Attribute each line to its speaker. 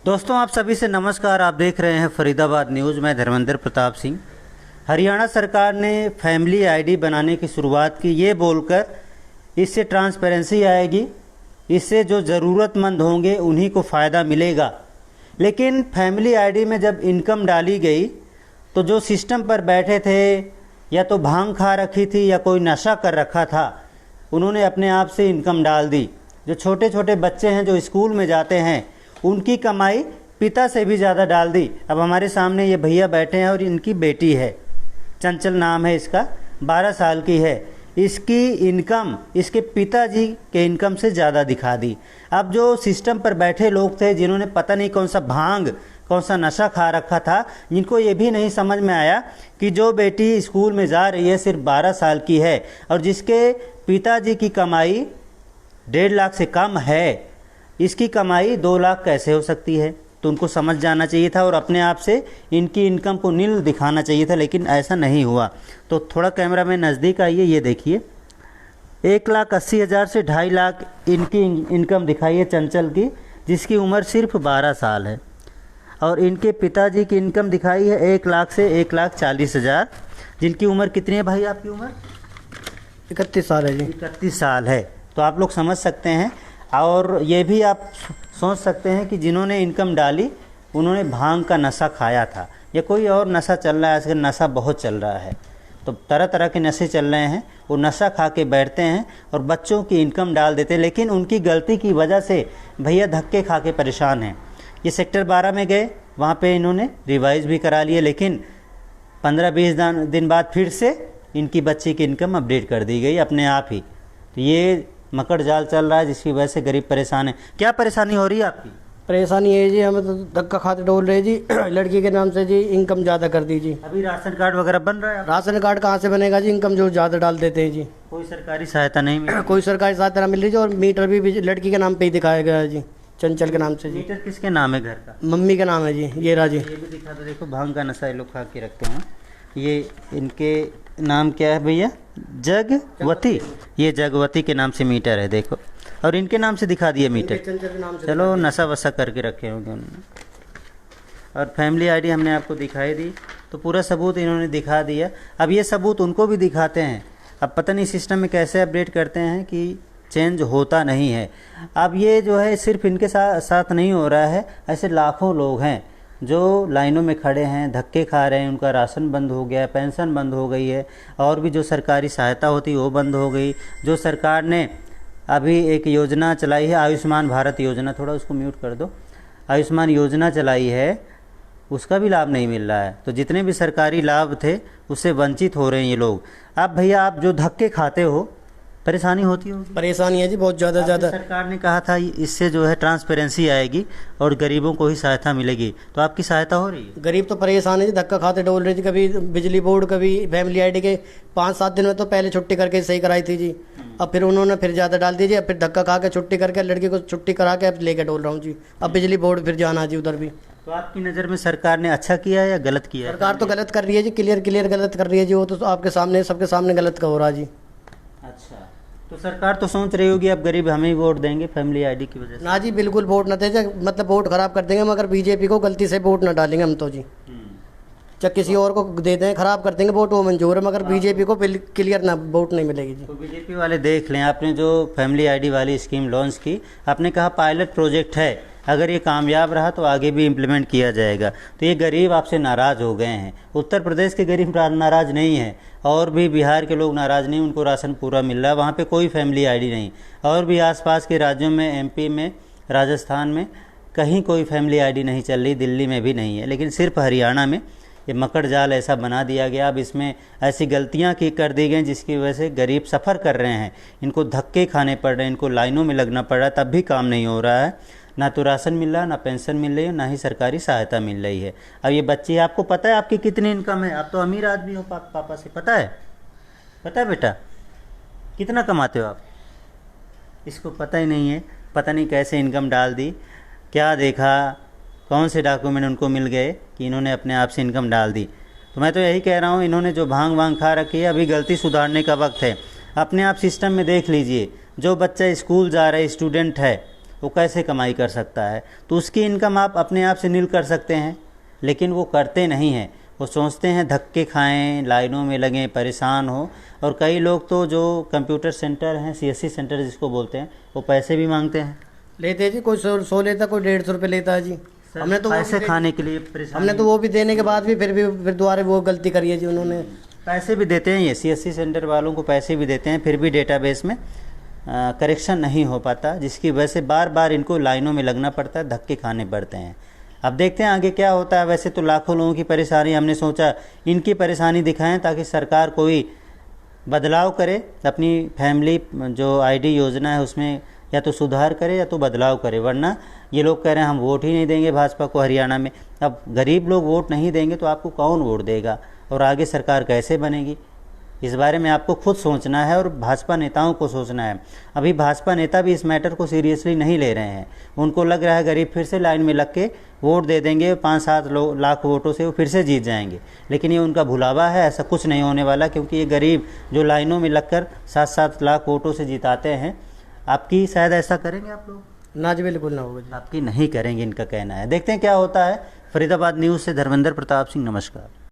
Speaker 1: दोस्तों आप सभी से नमस्कार। आप देख रहे हैं फरीदाबाद न्यूज़। मैं धर्मेंद्र प्रताप सिंह। हरियाणा सरकार ने फैमिली आईडी बनाने की शुरुआत की, ये बोलकर इससे ट्रांसपेरेंसी आएगी, इससे जो ज़रूरतमंद होंगे उन्हीं को फ़ायदा मिलेगा। लेकिन फैमिली आईडी में जब इनकम डाली गई तो जो सिस्टम पर बैठे थे या तो भांग खा रखी थी या कोई नशा कर रखा था, उन्होंने अपने आप से इनकम डाल दी। जो छोटे छोटे बच्चे हैं जो स्कूल में जाते हैं, उनकी कमाई पिता से भी ज़्यादा डाल दी। अब हमारे सामने ये भैया बैठे हैं और इनकी बेटी है, चंचल नाम है इसका, 12 साल की है। इसकी इनकम इसके पिताजी के इनकम से ज़्यादा दिखा दी। अब जो सिस्टम पर बैठे लोग थे जिन्होंने पता नहीं कौन सा भांग कौन सा नशा खा रखा था, जिनको ये भी नहीं समझ में आया कि जो बेटी स्कूल में जा रही है सिर्फ 12 साल की है और जिसके पिताजी की कमाई 1.5 लाख से कम है, इसकी कमाई 2 लाख कैसे हो सकती है। तो उनको समझ जाना चाहिए था और अपने आप से इनकी इनकम को नील दिखाना चाहिए था, लेकिन ऐसा नहीं हुआ। तो थोड़ा कैमरा में नज़दीक आइए, ये देखिए 1,80,000 से 2.5 लाख इनकी इनकम दिखाई है चंचल की, जिसकी उम्र सिर्फ 12 साल है। और इनके पिताजी की इनकम दिखाई है 1 लाख से 1,40,000, जिनकी उम्र कितनी है भाई? आपकी उम्र
Speaker 2: 31 साल है जी।
Speaker 1: 31 साल है। तो आप लोग समझ सकते हैं और ये भी आप सोच सकते हैं कि जिन्होंने इनकम डाली उन्होंने भांग का नशा खाया था या कोई और नशा चल रहा है। आजकल नशा बहुत चल रहा है, तो तरह तरह के नशे चल रहे हैं। वो नशा खा के बैठते हैं और बच्चों की इनकम डाल देते हैं, लेकिन उनकी गलती की वजह से भैया धक्के खा के परेशान हैं। ये सेक्टर 12 में गए, वहाँ पे इन्होंने रिवाइज भी करा लिए, लेकिन 15-20 दिन बाद फिर से इनकी बच्ची की इनकम अपडेट कर दी गई अपने आप ही। तो ये मकड़ जाल चल रहा है जिसकी वजह से गरीब परेशान है। क्या परेशानी हो रही है आपकी?
Speaker 2: परेशानी है जी, हमें तो धक्का खाते डोल रहे जी। लड़की के नाम से जी इनकम ज़्यादा कर दी जी।
Speaker 1: अभी राशन कार्ड वगैरह बन रहा है?
Speaker 2: राशन कार्ड कहाँ से बनेगा जी, इनकम जो ज़्यादा डाल देते हैं जी।
Speaker 1: कोई सरकारी सहायता नहीं मिली?
Speaker 2: कोई सरकारी सहायता नहीं मिल रही जी। और मीटर भी लड़की के नाम पे ही दिखाया गया है जी, चंचल के नाम से जी।
Speaker 1: मीटर किसके नाम है घर का?
Speaker 2: मम्मी का नाम है जी, ये राजी।
Speaker 1: ये भी दिखा दो, देखो भांग का नशा ये लोग खा के रखते हैं। ये इनके नाम क्या है भैया? जगवती। ये जगवती के नाम से मीटर है, देखो। और इनके नाम से दिखा दिया मीटर।
Speaker 2: चंचल के नाम से
Speaker 1: चलो नशा वशा करके रखे होंगे उन्होंने। और फैमिली आईडी हमने आपको दिखाई दी, तो पूरा सबूत इन्होंने दिखा दिया। अब ये सबूत उनको भी दिखाते हैं। अब पता नहीं सिस्टम में कैसे अपडेट करते हैं कि चेंज होता नहीं है। अब ये जो है सिर्फ इनके साथ नहीं हो रहा है, ऐसे लाखों लोग हैं जो लाइनों में खड़े हैं, धक्के खा रहे हैं, उनका राशन बंद हो गया है, पेंशन बंद हो गई है, और भी जो सरकारी सहायता होती है वो बंद हो गई। जो सरकार ने अभी एक योजना चलाई है, आयुष्मान भारत योजना, थोड़ा उसको म्यूट कर दो, आयुष्मान योजना चलाई है, उसका भी लाभ नहीं मिल रहा है। तो जितने भी सरकारी लाभ थे उससे वंचित हो रहे हैं ये लोग। अब भैया आप जो धक्के खाते हो, परेशानी होती होगी?
Speaker 2: परेशानी है जी, बहुत ज़्यादा।
Speaker 1: सरकार ने कहा था इससे जो है ट्रांसपेरेंसी आएगी और गरीबों को ही सहायता मिलेगी, तो आपकी सहायता हो रही है?
Speaker 2: गरीब तो परेशान है जी, धक्का खाते डोल रहे जी। कभी बिजली बोर्ड, कभी फैमिली आईडी के 5-7 दिन में तो पहले छुट्टी करके सही कराई थी जी। अब फिर उन्होंने फिर ज़्यादा डाल दीजिए, अब फिर धक्का खा के छुट्टी करके लड़की को छुट्टी करा के अब लेके डोल रहा हूँ जी। अब बिजली बोर्ड फिर जाना जी उधर भी।
Speaker 1: तो आपकी नज़र में सरकार ने अच्छा किया है या गलत किया है?
Speaker 2: सरकार तो गलत कर रही है जी, क्लियर गलत कर रही है जी। वो तो आपके सामने, सबके सामने गलत का हो रहा जी।
Speaker 1: अच्छा, तो सरकार तो सोच रही होगी अब गरीब हमें ही वोट देंगे फैमिली आईडी की वजह से।
Speaker 2: ना जी, बिल्कुल वोट ना दे, मतलब वोट खराब कर देंगे, मगर बीजेपी को गलती से वोट ना डालेंगे हम तो जी। चाहे किसी और को दे दें, खराब कर देंगे वोट, वो मंजूर है, मगर बीजेपी को क्लियर ना वोट नहीं मिलेगी जी।
Speaker 1: तो बीजेपी वाले देख लें, आपने जो फैमिली आईडी वाली स्कीम लॉन्च की, आपने कहा पायलट प्रोजेक्ट है, अगर ये कामयाब रहा तो आगे भी इम्प्लीमेंट किया जाएगा। तो ये गरीब आपसे नाराज़ हो गए हैं। उत्तर प्रदेश के गरीब नाराज़ नहीं हैं, और भी बिहार के लोग नाराज़ नहीं, उनको राशन पूरा मिल रहा है, वहाँ पे कोई फैमिली आईडी नहीं। और भी आसपास के राज्यों में, एमपी में, राजस्थान में कहीं कोई फैमिली आईडी नहीं चल रही, दिल्ली में भी नहीं है, लेकिन सिर्फ हरियाणा में ये मकड़ जाल ऐसा बना दिया गया। अब इसमें ऐसी गलतियां कर दी गई जिसकी वजह से गरीब सफ़र कर रहे हैं, इनको धक्के खाने पड़ रहे हैं, इनको लाइनों में लगना पड़ रहा है, तब भी काम नहीं हो रहा है। ना तो राशन मिल रहा है, ना पेंशन मिल रही है, ना ही सरकारी सहायता मिल रही है। अब ये बच्ची, आपको पता है आपकी कितनी इनकम है? आप तो अमीर आदमी हो, पापा से पता है? पता है बेटा कितना कमाते हो आप? इसको पता ही नहीं है। पता नहीं कैसे इनकम डाल दी, क्या देखा, कौन से डॉक्यूमेंट उनको मिल गए कि इन्होंने अपने आप से इनकम डाल दी। तो मैं तो यही कह रहा हूँ, इन्होंने जो भांग वांग खा रखी है, अभी गलती सुधारने का वक्त है। अपने आप सिस्टम में देख लीजिए, जो बच्चा स्कूल जा रहा है, स्टूडेंट है, वो कैसे कमाई कर सकता है, तो उसकी इनकम आप अपने आप से नील कर सकते हैं, लेकिन वो करते नहीं हैं। वो सोचते हैं धक्के खाएं, लाइनों में लगें, परेशान हो। और कई लोग तो जो कंप्यूटर सेंटर हैं, CSC सेंटर जिसको बोलते हैं, वो पैसे भी मांगते हैं।
Speaker 2: लेते हैं जी, कोई 100 लेता, कोई 150 रुपये लेता है जी। हमने तो वो
Speaker 1: पैसे
Speaker 2: भी
Speaker 1: खाने के लिए परेशान,
Speaker 2: हमने तो वो भी देने के बाद भी फिर दोबारा वो गलती करी है जी उन्होंने।
Speaker 1: पैसे भी देते हैं, ये CSC सेंटर वालों को पैसे भी देते हैं, फिर भी डेटाबेस में करेक्शन नहीं हो पाता, जिसकी वजह से बार बार इनको लाइनों में लगना पड़ता है, धक्के खाने पड़ते हैं। अब देखते हैं आगे क्या होता है। वैसे तो लाखों लोगों की परेशानी, हमने सोचा इनकी परेशानी दिखाएं ताकि सरकार कोई बदलाव करे, अपनी फैमिली जो ID योजना है उसमें या तो सुधार करे या तो बदलाव करे। वरना ये लोग कह रहे हैं हम वोट ही नहीं देंगे भाजपा को हरियाणा में। अब गरीब लोग वोट नहीं देंगे तो आपको कौन वोट देगा, और आगे सरकार कैसे बनेगी, इस बारे में आपको खुद सोचना है और भाजपा नेताओं को सोचना है। अभी भाजपा नेता भी इस मैटर को सीरियसली नहीं ले रहे हैं। उनको लग रहा है गरीब फिर से लाइन में लग के वोट दे देंगे, 5-7 लाख वोटों से वो फिर से जीत जाएंगे। लेकिन ये उनका भुलावा है, ऐसा कुछ नहीं होने वाला, क्योंकि ये गरीब जो लाइनों में लगकर 7-7 लाख वोटों से जिताते हैं, आपकी शायद ऐसा करेंगे आप लोग?
Speaker 2: ना जी, बिल्कुल ना होगा जी।
Speaker 1: आपकी नहीं करेंगे, इनका कहना है। देखते हैं क्या होता है। फरीदाबाद न्यूज़ से धर्मेंद्र प्रताप सिंह, नमस्कार।